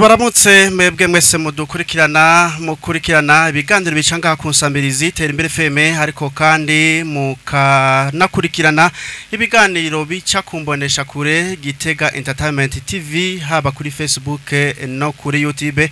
tubaramutse mwebwe mwese mukurikirana ibiganiro bicanga ku nsambirizi Terimbere FM ariko kandi mukanakurikirana ibiganiro bica kumbonesha kure Gitega Entertainment TV haba kuri Facebook no kuri YouTube.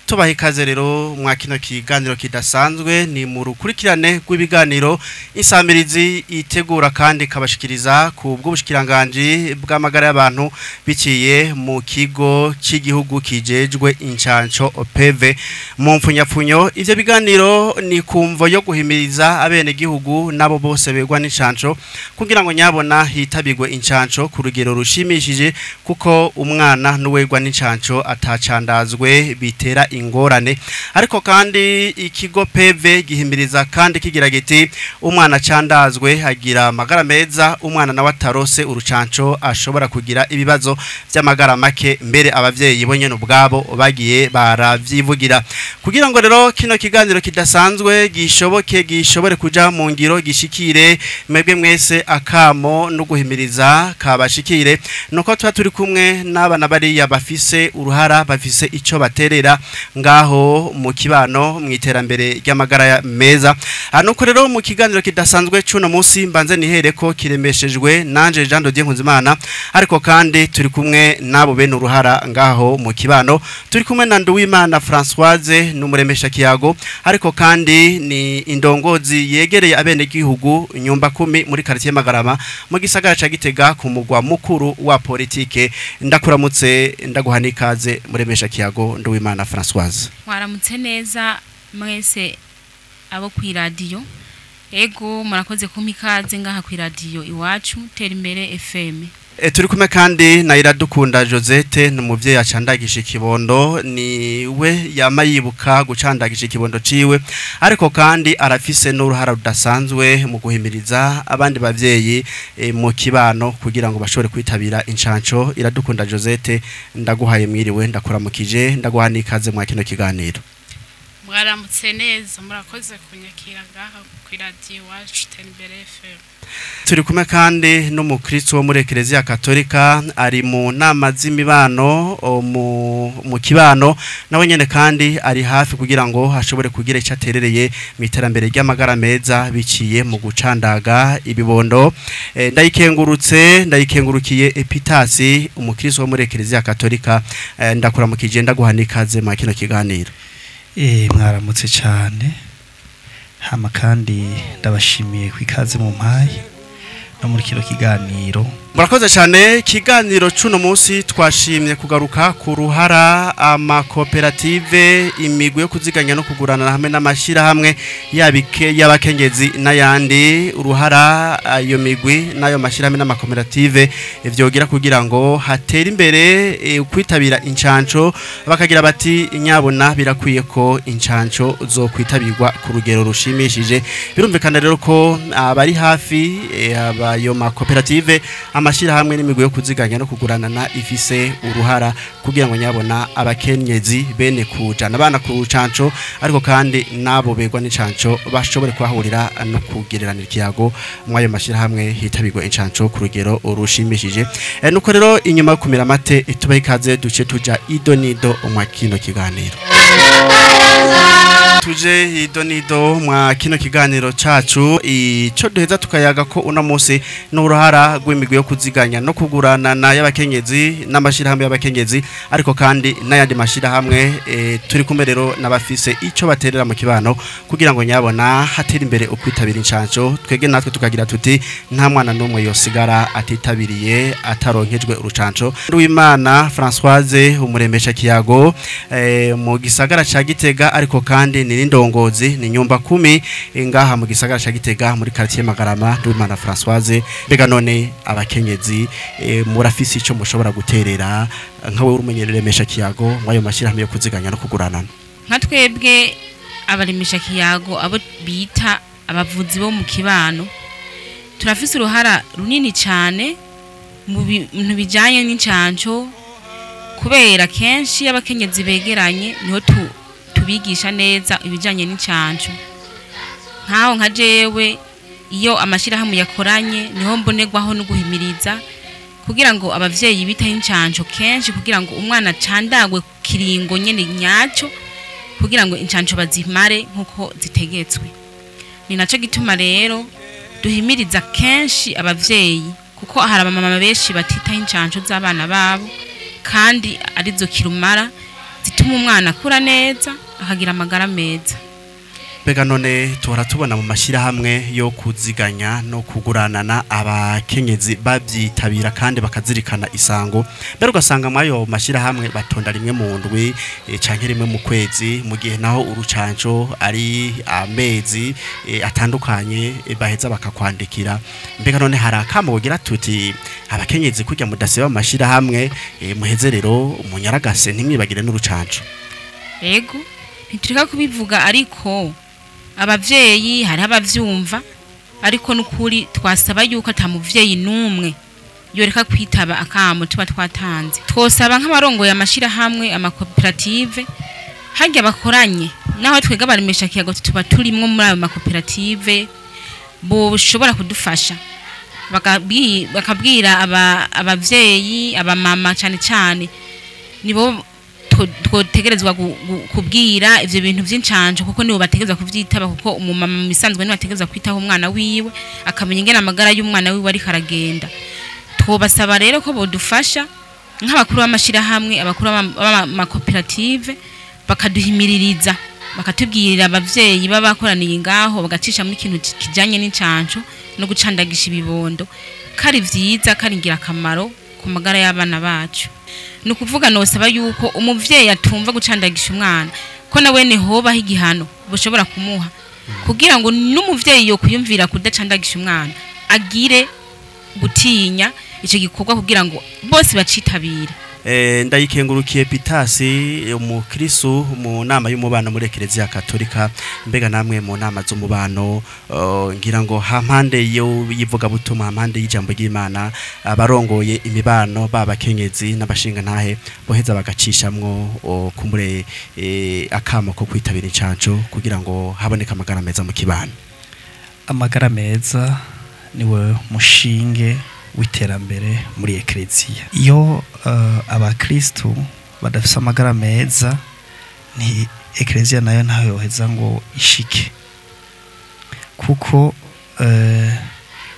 Tubaha ikaze rero mwa kino kiganiro kidasanzwe ni mu rukurikirane rw'ibiganiro insambirizi itegura kandi kabashikiriza ku bw'ubushikiranganje bw'amagara y'abantu biciye mu kigo cy'igihugu kijejwe incanco OPV mu mfunyapfunyo. Ivyo biganiro ni kumvo yo guhimiriza abene gihugu nabo bose begwa n'incanco kugira ngo nyabona hitabirwe incanco ku rugero rushimishije kuko umwana nuwegwa n'incanco atacandazwe bitera ingorane. Ariko kandi ikigo PV gihimiriza kandi kigira giti umwana candazwe hagira magara meza, umwana nawe atarose urucanco ashobora kugira ibibazo by'amagara make, mbere abavyeyi bonye n'ubwabo bagiye baravyivugira. Kugira ngo rero kino kiganiro kidasanzwe gishobore kuja mu ngiro gishikire mwebwe mwese akamo no guhimiriza kabashikire nuko turi kumwe n'abana bariya bafise uruhara, bafise ico baterera ngaho mu kibano mwiterambere ry'amagara meza. Nuko rero mu kiganiro kidasanzwe cuno munsi mbanze nihereko kiremeshejwe nanje Jean Dodier Nkunzimana, ariko kandi turi kumwe nabo bene uruhara ngaho mu kibano. Turi kumwe na Nduwimana Françoise n'umuremesha kiyago, ariko kandi ni indongozi yegereye abene gihugu nyumba 10 muri quartier Magarama mu gisagara ca Gitega ku mugwa mukuru wa politike. Ndakuramutse ndaguhanikaze muremesha kiyago Nduwimana Françoise. Mwaramutse neza mwese abo ku radio. Ego murakoze kumikaze ngaha ku radio iwacu Terimbere FM. Turi kumwe kandi na Iradukunda Josette n'umuvyeyi acandagisha ikibondo, ni we yamayibuka gucandagisha ikibondo ciwe, ariko kandi arafise n'uruhara rudasanzwe mu guhimiriza abandi bavyeyi mu kibano kugira ngo bashobore kwitabira incanco. Iradukunda Josette ndaguhaye mwiriwe, ndakuramukije, ndaguhanikaze mwa kino kiganiro. Mwaramutse neza, murakoze kunyakira ngaha ku radio wacu Terimbere FM. Turi kumwe kandi n'umukristo wo muri Eklezia Katolika ari mu nama z'imibano mu kibano, nawe nyene kandi ari hafi kugira ngo hashobore kugira icaterereye mu iterambere ry'amagara meza biciye mu gucandaga ibibondo. Ndayikengurukiye Epitasi umukristo wo muri Eklezia Katolika, ndakuramukije ndaguhanikaze mu kino kiganiro. Mwaramutse cyane hama kandi ndabashimiye kwikaze mu mpaye no muri kino kiganiro. Murakoze cyane. Kiganiro cuno munsi twashimye kugaruka ku ruhara amakoperative, imigwi yo kuziganya no kugurana hamwe n'amashira hamwe y'abakenyezi n'ayandi. Uruhara ayo migwi nayo mashira hamwe n'amakoperative ivyogira kugira ngo hatera imbere kwitabira incanco, bakagira bati nyabona birakwiye ko incanco zo kwitabirwa ku rugero rushimishije. Birumvikana rero ko abari hafi abayo makoperative amashira hamwe n'imigwi yo kuziganya no kuguranana ifise uruhara kugira ngo nyabona abakenyezi bene kujana abana ku canco, ariko kandi nabo begwa n'incanco bashobore kwahurira no kugererana ikiyago mwayo mashira hamwe hitabirwa incanco ku rugero urushimishije. Nuko rero inyuma yo kumira mate tubaha ikaze duce tuja idonido mwa kino kiganiro. Tuje idonido mwa kino kiganiro cacu ico duheza tukayaga ko uno munsi n'uruhara rw'imigwi yo kuziganya no kugurana na y'abakenyezi n'amashira hamwe y'abakenyezi, ariko kandi n'ayandi mashira hamwe turi kumwe rero nabafise ico baterera mu kibano kugira ngo nyabona hatera imbere ukwitabira incanco. Twege natwe tukagira tuti nta mwana n'umwe yosigara atitabiriye ataronkejwe urucanco. Nduwimana Françoise umuremesha kiyago mu gisagara ca Gitega, ariko kandi ni ndongozi ni nyumba 10 ngaha mu gisagara ca Gitega muri quartier Magarama. Nduwimana Françoise, mbega none abakenyezi murafise ico mushobora guterera nkawe urumenyeremesha kiyago mwayo mashira hamwe yo kuziganya no kuguranana? Nka twebwe abaremesha kiyago abo bita abavuzi bo mu kibano turafise uruhara runini cyane mu bintu bijanye n'incanco, kubera kenshi abakenyezi begeranye niho tubigisha neza ibijanye n'incanco. Nkaho nka jewe iyo amashira hamwe yakoranye niho mbonerwaho no guhimiriza kugira ngo abavyeyi bitaho incanco kenshi kugira ngo umwana candagwe kiringo nyene nyaco kugira ngo incanco bazimare nkuko zitegetswe. Ni naco gituma rero duhimiriza kenshi abavyeyi kuko hari abamama benshi batitaho incanco z'abana babo kandi arizo kirumara zituma umwana akura neza akagira amagara meza. Bega none tuhora tubona mu mashira hamwe yo kuziganya no kuguranana abakenyezi babyitabira kandi bakazirikana isango. Bero ugasanga mwayo mashira hamwe batonda rimwe mu ndwi canke rimwe mu kwezi mu gihe naho urucanco ari amezi atandukanye baheza bakakwandikira. Mbega none hari akamo kugira tuti abakenyezi kujya mudasiba mu mashira hamwe muheze rero umunyaragase ntimwibagire n'urucanco. Ego ntitureka kubivuga ariko abavyeyi hari abavyumva ariko nukuri twasaba yuko atamuvyeyi numwe yoreka kwitaba akamo tuba twatanze. Twosaba nk'abarongoye amashira hamwe amakoperative hajya bakoranye naho twega barimesha kiyago tuba turimwe muri ayo makoperative bo ushobora kudufasha bakabwira abavyeyi abamama cyane cyane nibo twotegerezwa kubwira ivyo bintu vy'incanco kuko nibo bategerezwa kuvyitaba kuko umumama misanzwe ni bategerezwa kwitaho umwana wiwe akamenya ingene amagara y'umwana wiwe ari karagenda. Twobasaba rero ko bodufasha nk'abakuru b'amashira hamwe abakuru b'amakoperative bakaduhimiririza bakatubwirira abavyeyi babakoraniye ngaho bagacisha muri kintu kijanye n'incanco no gucandagisha ibibondo kari vyiza kari ngira akamaro ku magara y'abana bacu. Nukuvuga nosaba yuko umuvyeyi atumva gucandagisha umwana ko nawe ne hoba igihano bushobora kumuha kugira ngo n'umuvyeyi yo kuyumvira kudacandagisha umwana agire gutinya ico gikorwa kugira ngo bose bacitabire. Ndayikengurukiye Pitasi umukristo mu nama y'umubano muri Eklezia Katolika. Mbega namwe mu nama z'umubano ngira ngo hampande yo yivuga butuma hampande y'ijambo ry'Imana abarongoye imibano babakenyezi n'abashinga ntahe boheza bagacishamwo kumure akamo ko kwitabira incanco kugira ngo haboneka amagara meza mu kibano. Amagara meza niwe mushinge w'iterambere muri Eklezia. Iyo abakristo badafise amagara meza ni Eklezia nayo ntayo yoheza ngo ishike kuko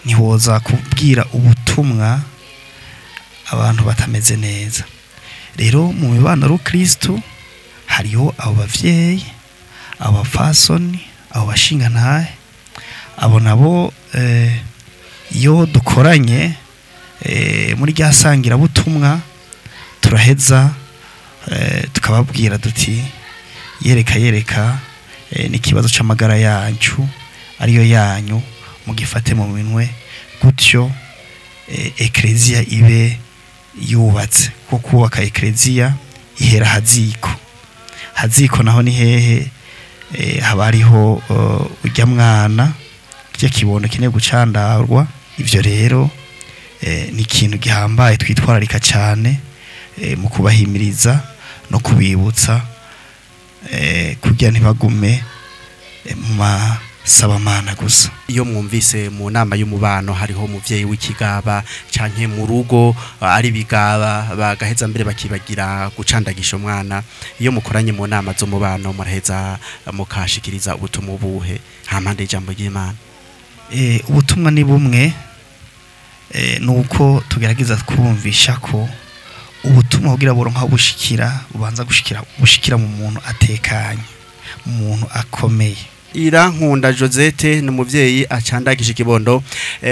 nihoza kubwira ubutumwa abantu batameze neza. Rero mu mibano y'Ukristo hariho abo bavyeyi abafasoni abo bashinga ntahe abo nabo iyo dukoranye muri ryasangira butumwa turaheza tukababwira duti yereka n'ikibazo c'amagara yacu ariyo yanyu mugifate mu minwe gutyo Eklezia ibe yubatse kuko kubaka Eklezia ihera haziko naho ni hehe habariho ujya mwana kije kibondo kine gucandarwa. Ivyo rero ni ikintu gihambaye twitwararika cyane mu kubahimiriza no kubibutsa kugira ntibagume mu masabamana gusa. Iyo mwumvise mu nama y'umubano hariho umuvyeyi w'ikigaba canke mu rugo ari bigaba bagaheza mbere bakibagira gucandagisha umwana, iyo mukoranye mu nama z'umubano muraheza mukashikiriza ubutumwa buhe hampande y'ijambo ry'Imana? Ubutumwa ni bumwe nuko tugerageza kubumvisha ko ubutumwa kugira boronka bubanza gushikira mu muntu atekanye mu muntu akomeye. Irankunda Josette ni umuvyeyi acandagije ikibondo.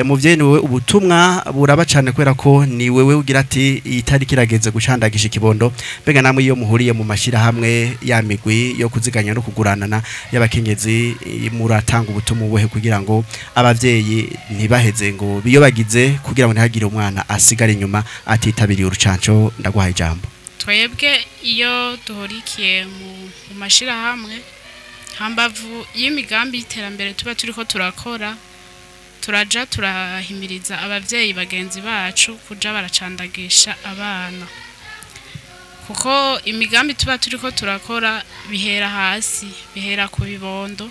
Muvyeyi ni wewe ubutumwa buraba cyane kwera ko ni wewe ugira ati itari kirageze gucandagisha ikibondo. Bega namwe iyo muhuriye mu mashira hamwe ya migwi yo kuziganya no kuguranana y'abakenyezi muratanga ubutumwa buhe kugira ngo abavyeyi ntibaheze ngo biyobagize kugira ngo ntihagire umwana asigara inyuma atitabiriye urucanco? Ndaguhaye ijambo. Twebwe iyo duhurikiye mu mashira hamwe hambavu y'imigambi y'iterambere tuba turiko turakora turaja turahimiriza abavyeyi bagenzi bacu kuja baracandagisha abana kuko imigambi tuba turiko turakora bihera hasi bihera ku bibondo.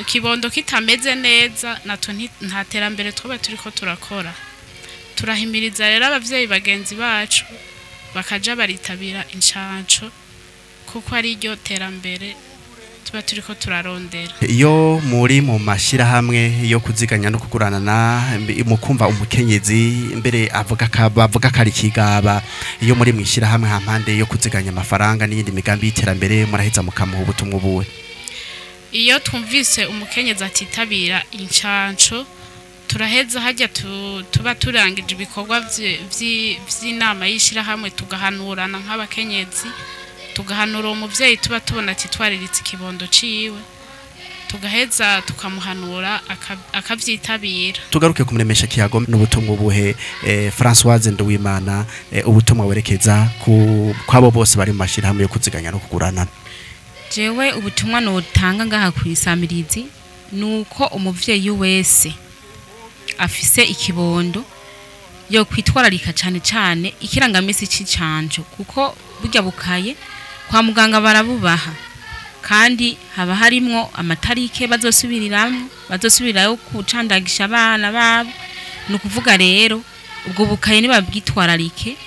Kibondo kitameze neza nato nta terambere tuba turiko turakora. turahimiriza rero abavyeyi bagenzi bacu bakaja baritabira inshanco kuko ari ryo terambere tuba turiko turarondera. iyo muri mu mashira hamwe yo kuziganya no kuguranana mu kumva umukenyezi mbere bavuga kari kigaba iyo muri mwishira hamwe hampande yo kuziganya amafaranga n'iyindi migambi y'iterambere muraheza mukamuha ubutumwa buwe. Iyo twumvise umukenyezi atitabira inshanco turaheza hajya tuba turangije ibikorwa vy'inama y'ishira hamwe tugahanurana nk'abakenyezi tugahanura umuvyeyi tuba tubona ati twariritse ikibondo ciwe tugaheza tukamuhanura akavyitabira. Tugaruke kumuremesha kiyago n'ubutumwa buhe Françoise Nduwimana ubutumwa werekeza kwabo bose bari mu mashira hamwe yo kuziganya no kugurana. Jewe ubutumwa notanga ngaha kwisamirizi nuko umuvyeyi wese afise ikibondo yo kwitwararika cyane ikirangamisi c'icanco kuko burya bukaye kwa muganga barabubaha kandi haba harimwo amatarike bazosubirayo kucandagisha abana babo. Nukuvuga rero ubwo bukaye niba bitwararike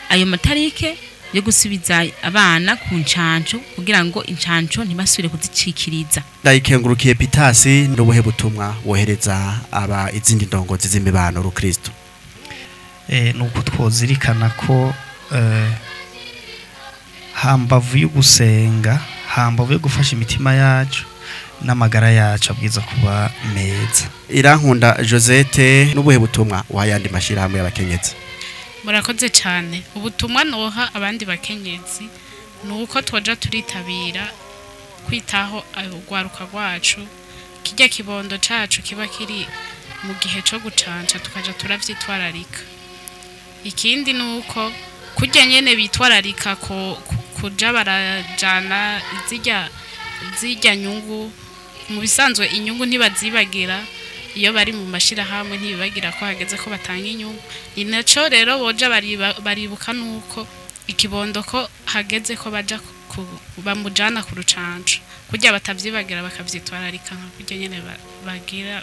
ayo matarike yo gusubiza abana ku ncanco kugira ngo incanco ntibasubire kuzicikiriza. Ndayikengurukiye Pitasi n'ubuhe butumwa wohereza aba izindi ndongozi z'imibano rukristo. Nuko twozirikana ko hambavu yo gusenga hambavu yo gufasha imitima yacu n'amagara yacu abwiza kuba meza. Irankunda Josette n'ubuhe butumwa wayandi mashira hamwe y'abakenyezi. Murakoze cyane. Ubutumwa noha abandi bakenyezi nuko twoja turitabira kwitaho urwaruka rwacu kijya kibondo cacu kiba kiri mu gihe cyo gucanca tukaja turavyitwararika. Ikindi nuko kujya nyene bitwararika kuja barajana zijya nyungu mu bisanzwe inyungu ntibazibagira iyo bari mu mashira hamwe ntibibagira ko hageze ko batanga inyungu. Ni naco rero boja baribuka nuko ikibondo ko hageze ko baja bamujana ku rucanco kujya batavyibagira bakavyitwararika nka kujya nyene bagira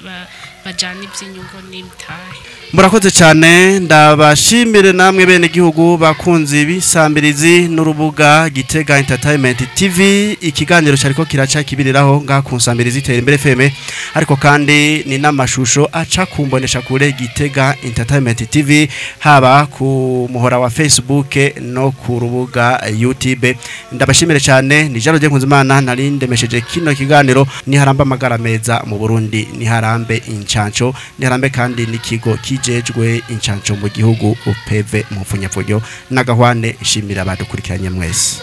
bajana ivy'inyungu n'imitahe. Murakoze cyane ndabashimire namwe bene gihugu bakunzi bisambirizi n'urubuga Gitega Entertainment TV. Ikiganiro cyariko kiraca kibiriraho nga kunsambirizi Terambere FM ariko kandi ni namashusho aca kumbonesha kure Gitega Entertainment TV haba ku muhora wa Facebook no ku rubuga YouTube. Ndabashimire cyane ni Jaro Nkunzimana nari ndemesheje kino kiganiro ni haramba amagara meza mu Burundi ni harambe incanco ni harambe kandi n'ikigo kijejwe incanco mu gihugu UPV mu mfunyapfunyo n'agahwane ishimira abadukurikiranye mwese.